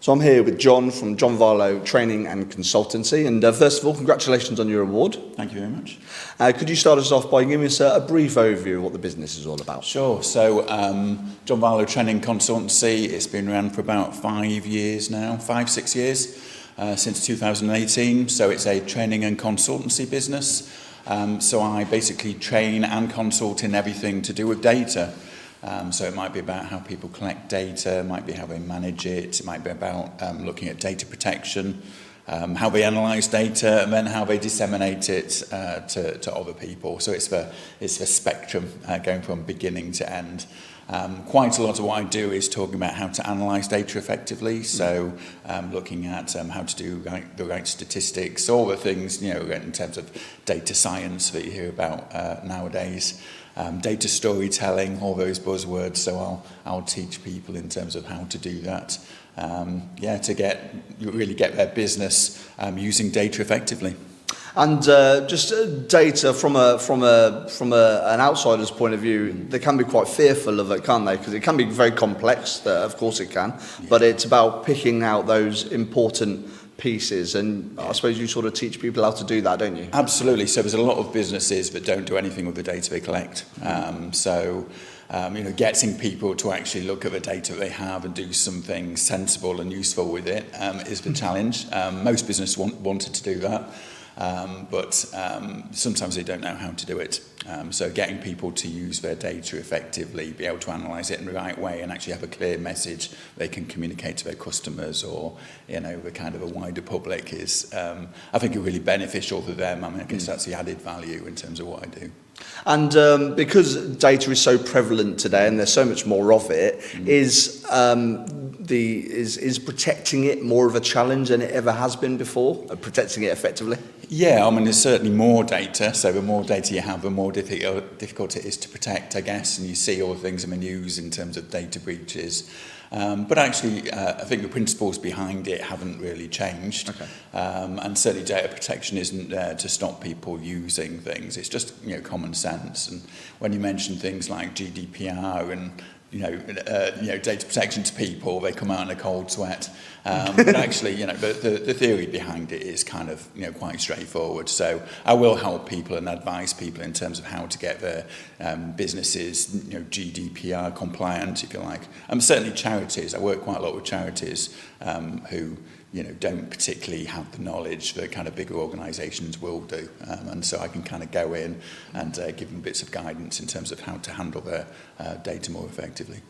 So I'm here with John from John Varlow Training and Consultancy. And first of all, congratulations on your award. Thank you very much. Could you start us off by giving us a brief overview of what the business is all about? Sure. So John Varlow Training and Consultancy, it's been around for about 5 years now, 5-6 years, since 2018. So it's a training and consultancy business. So I basically train and consult in everything to do with data. So it might be about how people collect data, it might be how they manage it, it might be about looking at data protection, how they analyse data, and then how they disseminate it to other people. So it's the spectrum going from beginning to end. Quite a lot of what I do is talking about how to analyse data effectively, so looking at how to do the right statistics, all the things, in terms of data science that you hear about nowadays. Data storytelling, all those buzzwords, so I'll teach people in terms of how to do that, to really get their business using data effectively. And just data from an outsider's point of view, they can be quite fearful of it, can't they? Because it can be very complex, of course it can, but it's about picking out those important pieces, and I suppose you sort of teach people how to do that, don't you? Absolutely. So there's a lot of businesses that don't do anything with the data they collect. Getting people to actually look at the data they have and do something sensible and useful with it is the challenge. Most businesses wanted to do that. But sometimes they don't know how to do it. So getting people to use their data effectively, be able to analyse it in the right way and actually have a clear message they can communicate to their customers or, the kind of a wider public is, I think, really beneficial for them. I guess that's the added value in terms of what I do. And because data is so prevalent today and there's so much more of it, is protecting it more of a challenge than it ever has been before, protecting it effectively? Yeah, there's certainly more data, so the more data you have, the more difficult it is to protect, I guess, and you see all the things in the news in terms of data breaches. But actually, I think the principles behind it haven't really changed. Okay. And certainly data protection isn't there to stop people using things. It's just, common sense. And when you mention things like GDPR and data protection to people, they come out in a cold sweat. But actually, the theory behind it is kind of, quite straightforward. So I will help people and advise people in terms of how to get their businesses, GDPR compliant, if you like. Certainly charities. I work quite a lot with charities who don't particularly have the knowledge that kind of bigger organisations will do. And so I can kind of go in and give them bits of guidance in terms of how to handle their data more effectively.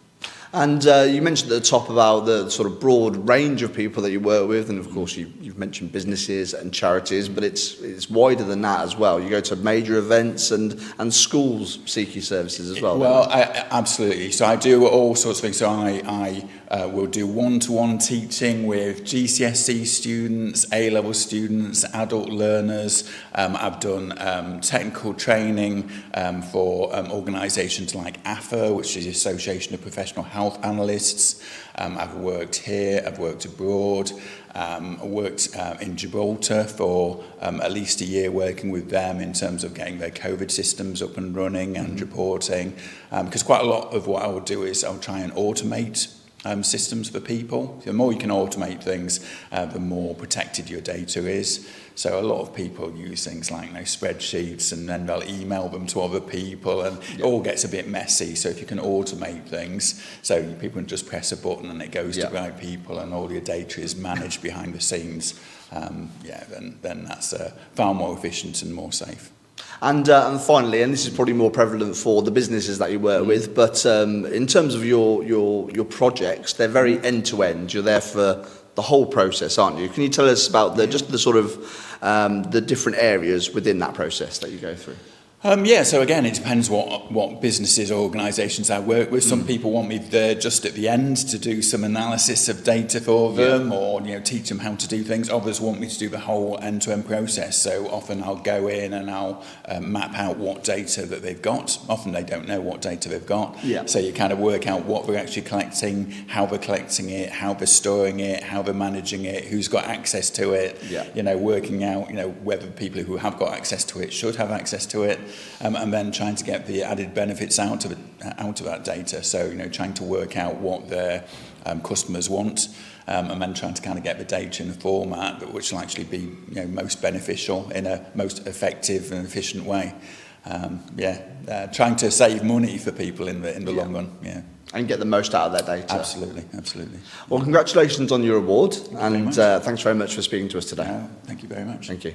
And you mentioned at the top about the sort of broad range of people that you work with, and of course you've mentioned businesses and charities, but it's wider than that as well. You go to major events and schools seek your services as well. Well, absolutely. So I do all sorts of things. So I will do one-to-one teaching with GCSE students, A-level students, adult learners. I've done technical training for organisations like AFA, which is the Association of Professional Health Analysts. I've worked here, I've worked abroad. I worked in Gibraltar for at least a year working with them in terms of getting their COVID systems up and running and reporting. Because quite a lot of what I will do is I'll try and automate systems for people. The more you can automate things, the more protected your data is. So a lot of people use things like spreadsheets, and then they'll email them to other people, and it all gets a bit messy. So if you can automate things, so people can just press a button and it goes to the right people, and all your data is managed behind the scenes, then that's far more efficient and more safe. And finally, and this is probably more prevalent for the businesses that you work with, but in terms of your projects, they're very end-to-end. You're there for the whole process, aren't you? Can you tell us about just the sort of the different areas within that process that you go through? So again, it depends what businesses or organisations I work with. Some people want me there just at the end to do some analysis of data for them, or teach them how to do things. Others want me to do the whole end-to-end process. So often I'll go in and I'll map out what data that they've got. Often they don't know what data they've got. Yeah. So you kind of work out what they're actually collecting, how they're collecting it, how they're storing it, how they're managing it, who's got access to it. Yeah. Working out whether people who have got access to it should have access to it. and then trying to get the added benefits out of that data. So, you know, trying to work out what their customers want, and then trying to kind of get the data in a format that which will actually be, you know, most beneficial in a most effective and efficient way. Trying to save money for people in the long run. Yeah. And get the most out of their data. Absolutely. Well, congratulations on your award, and thanks very much for speaking to us today. Thank you very much. Thank you.